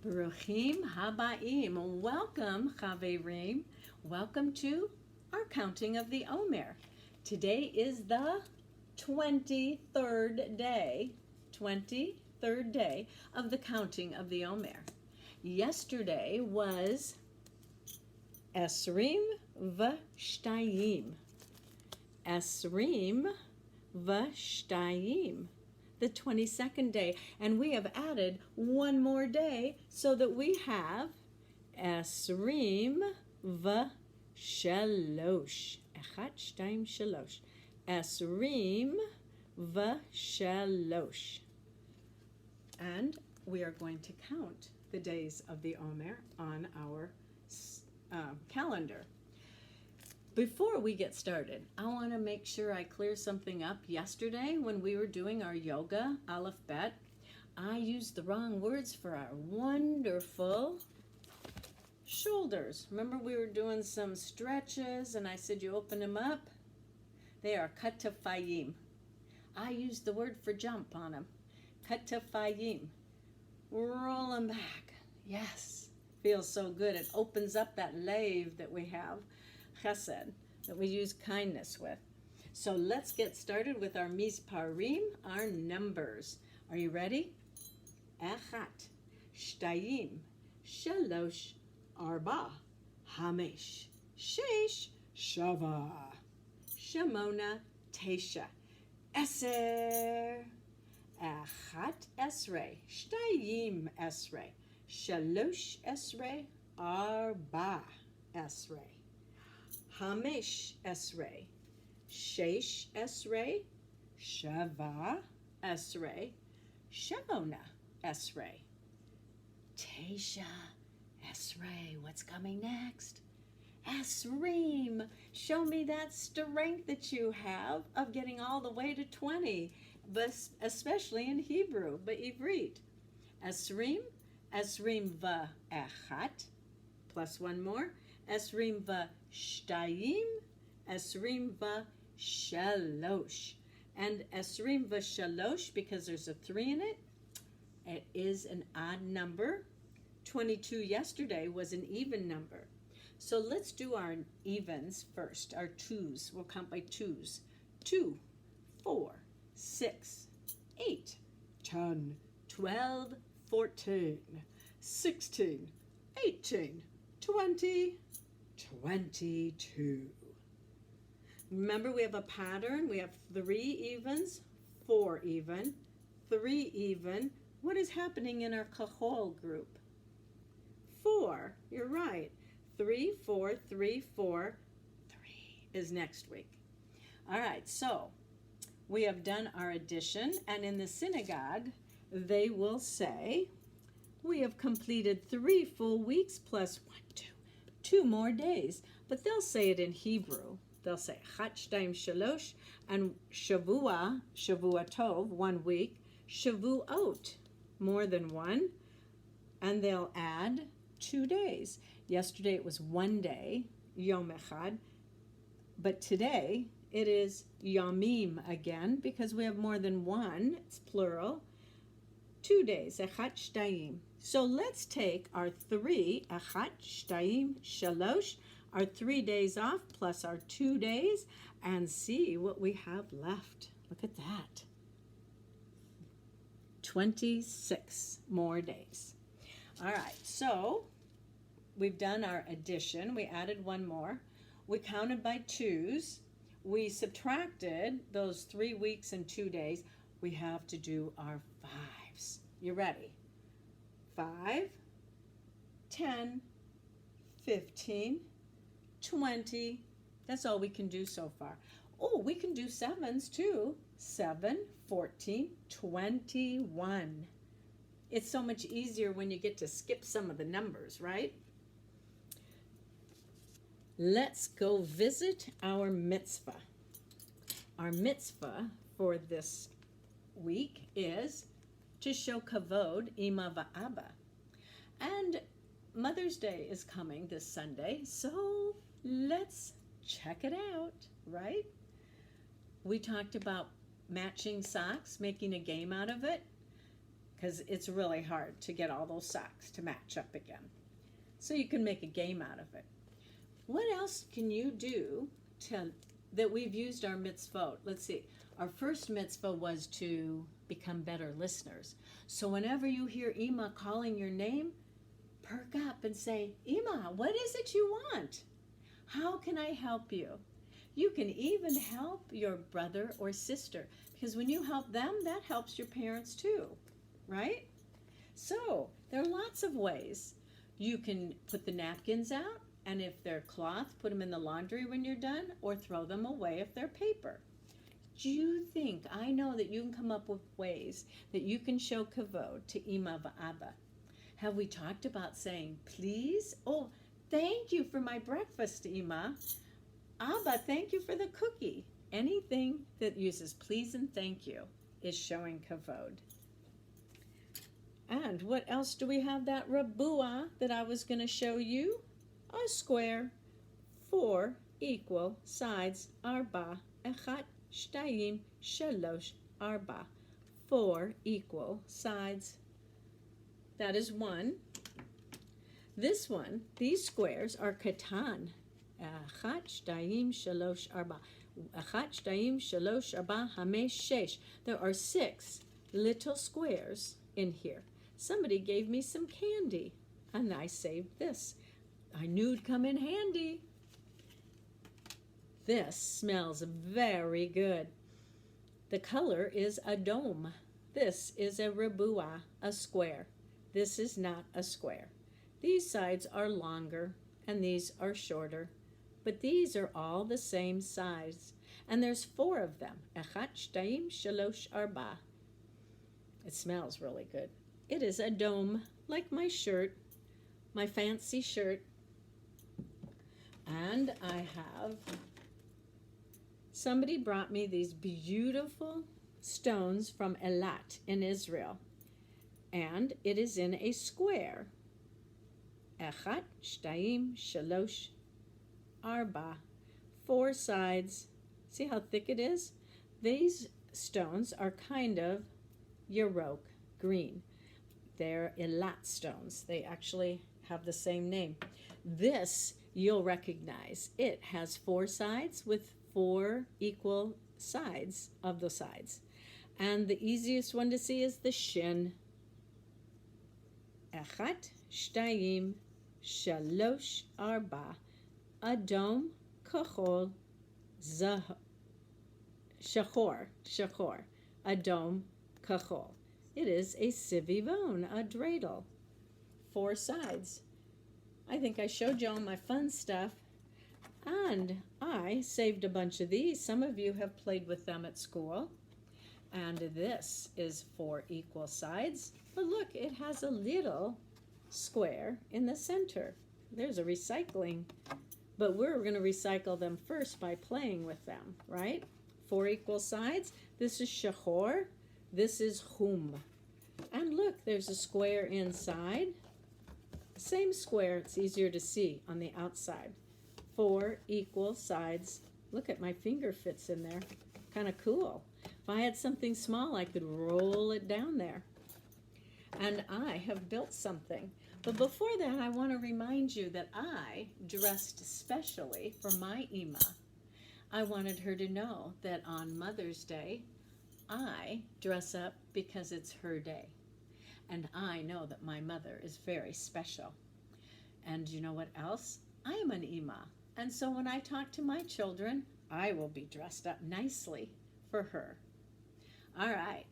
Bruchim habaim. Welcome, Chaverim. Welcome to our counting of the Omer. Today is the 23rd day, 23rd day of the counting of the Omer. Yesterday was Esrim v'shtayim. Esrim v'shtayim. The 22nd day, and we have added one more day so that we have Esrim v'shalosh. Echat, shtayim, shalosh. Esrim v'shalosh. And we are going to count the days of the Omer on our calendar. Before we get started, I want to make sure I clear something up. Yesterday, when we were doing our yoga, Aleph Bet, I used the wrong words for our wonderful shoulders. Remember we were doing some stretches and I said you open them up? They are katafayim. I used the word for jump on them. Katafayim. Roll them back. Yes, feels so good. It opens up that lave that we have. Chesed, that we use kindness with. So let's get started with our misparim, our numbers. Are you ready? Echat, shtayim, shalosh, arba, hamesh, shesh, shava, shamona, tesha, eser, echat esrei, shtayim esrei, shalosh esrei, arba esrei. Hamesh esrei, shesh esrei, shava esrei, shamona esrei, tesha esrei. What's coming next? Esrim. Show me that strength that you have of getting all the way to 20, but especially in Hebrew, but Ivrit. Esrim, esrim va'echat, plus one more. Esrim v'shtayim, esrim v'shalosh. And esrim v'shalosh, because there's a 3 in it, it is an odd number. 22 yesterday was an even number. So let's do our evens first, our twos. We'll count by twos. 2, 4, 6, 8, 10, 12, 14, 16, 18, 20, 22. Remember, we have a pattern. We have 3 evens, 4 even, 3 even. What is happening in our Kahol group? 4. You're right. 3, 4, 3, 4. 3 is next week. All right, so we have done our addition, and in the synagogue, they will say, we have completed 3 full weeks plus 2 more days. But they'll say it in Hebrew. They'll say Chat Shtayim Shalosh, and Shavua, Shavua Tov, 1 week, Shavuot, more than 1, and they'll add 2 days. Yesterday it was 1 day, Yom Echad, but today it is Yomim again, because we have more than 1, it's plural, 2 days, Echat Shtayim. So let's take our 3, Echat Shtayim Shalosh, our 3 days off plus our 2 days, and see what we have left. Look at that. 26 more days. All right, so we've done our addition. We added 1 more. We counted by 2s. We subtracted those 3 weeks and 2 days. We have to do our 5s. You ready? 5, 10, 15, 20. That's all we can do so far. Oh, we can do 7s too. 7, 14, 21. It's so much easier when you get to skip some of the numbers, right? Let's go visit our mitzvah. Our mitzvah for this week is to show kavod, ima va'aba. And Mother's Day is coming this Sunday, so let's check it out, right? We talked about matching socks, making a game out of it. because it's really hard to get all those socks to match up again. So you can make a game out of it. What else can you do that we've used our mitzvot? Let's see. Our first mitzvah was to become better listeners. So whenever you hear Ima calling your name, perk up and say, Ima, what is it you want? How can I help you? You can even help your brother or sister, because when you help them, that helps your parents too, right? So there are lots of ways. You can put the napkins out, and if they're cloth, put them in the laundry when you're done, or throw them away if they're paper. Do you think, I know that you can come up with ways that you can show kavod to Ima v'Abba. Have we talked about saying, please? Oh, thank you for my breakfast, Ima. Abba, thank you for the cookie. Anything that uses please and thank you is showing kavod. And what else do we have? That rabua that I was going to show you. A square, 4 equal sides, arba, echat, shtayim, shalosh, arba. 4 equal sides. That is 1. This one, these squares are katan. Echat, shtayim, shalosh, arba. Echat, shtayim, shalosh, arba, hamesh, shesh. There are 6 little squares in here. Somebody gave me some candy, and I saved this. I knew it'd come in handy. This smells very good. The color is a dome. This is a rabua, a square. This is not a square. These sides are longer and these are shorter, but these are all the same size. And there's 4 of them. Echat, shtayim, shalosh, arba. It smells really good. It is a dome, like my shirt, my fancy shirt. And I have, somebody brought me these beautiful stones from Eilat in Israel. And it is in a square. Echat, shtayim, shalosh, arba. 4 sides. See how thick it is? These stones are kind of yarok, green. They're Eilat stones. They actually have the same name. This you'll recognize. It has 4 sides with 4 equal sides of the sides. And the easiest one to see is the shin. Echat, shtayim, shalosh, arba. Adom, kachol, shachor. Adom, kachol. It is a sivivon, a dreidel. 4 sides. I think I showed you all my fun stuff. And I saved a bunch of these. Some of you have played with them at school. And this is 4 equal sides. But look, it has a little square in the center. There's a recycling. But we're going to recycle them first by playing with them, right? 4 equal sides. This is shachor. This is hum. And look, there's a square inside. Same square, it's easier to see on the outside. 4 equal sides. Look at my finger fits in there. Kind of cool. If I had something small, I could roll it down there. And I have built something. But before that, I want to remind you that I dressed specially for my Ima. I wanted her to know that on Mother's Day, I dress up because it's her day. And I know that my mother is very special. And you know what else? I am an Ima. And so when I talk to my children, I will be dressed up nicely for her. All right.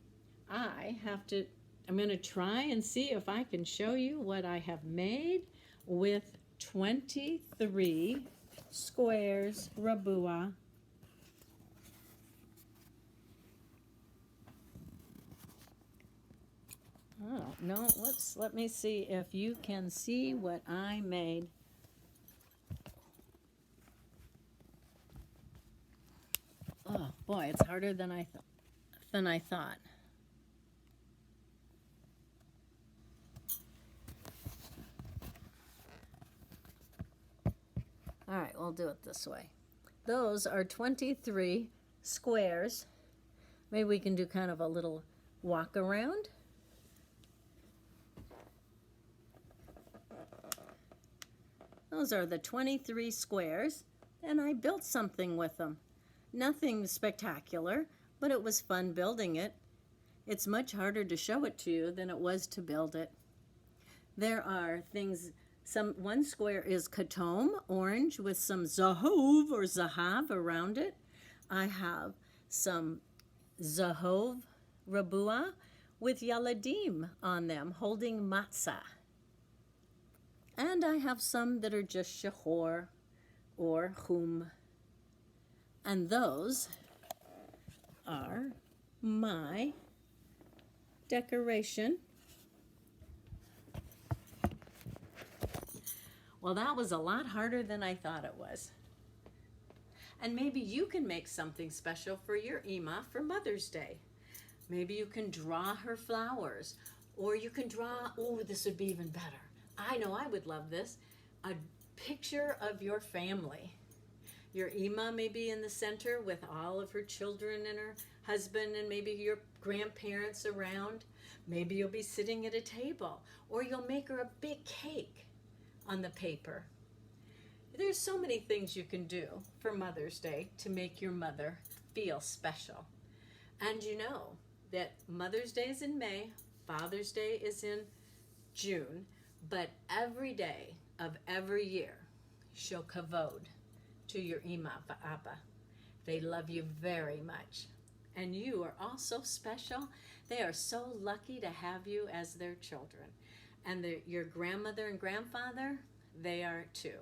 I'm going to try and see if I can show you what I have made with 23 squares rabua. Oh, no, whoops. Let me see if you can see what I made. Oh, boy, it's harder than I thought. All right, we'll do it this way. Those are 23 squares. Maybe we can do kind of a little walk around. Those are the 23 squares, and I built something with them. Nothing spectacular, but it was fun building it. It's much harder to show it to you than it was to build it. There are things, one square is Katom, orange, with some Zahov or Zahav around it. I have some Zahov Rabua with Yaladim on them, holding matzah. And I have some that are just Shahor or Hum. And those are my decoration. Well, that was a lot harder than I thought it was. And maybe you can make something special for your Ima for Mother's Day. Maybe you can draw her flowers, or you can draw, oh, this would be even better. I know I would love this, a picture of your family. Your Ima may be in the center with all of her children and her husband and maybe your grandparents around. Maybe you'll be sitting at a table, or you'll make her a big cake on the paper. There's so many things you can do for Mother's Day to make your mother feel special. And you know that Mother's Day is in May, Father's Day is in June, but every day of every year, show kavod to your Ima va'aba. They love you very much. And you are also special. They are so lucky to have you as their children. And your grandmother and grandfather, they are too.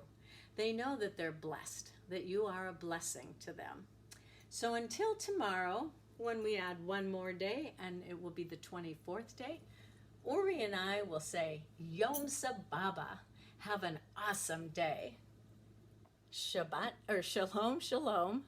They know that they're blessed, that you are a blessing to them. So until tomorrow, when we add one more day, and it will be the 24th day, Uri and I will say, Yom Sababa. Have an awesome day. Shabbat, or Shalom, Shalom.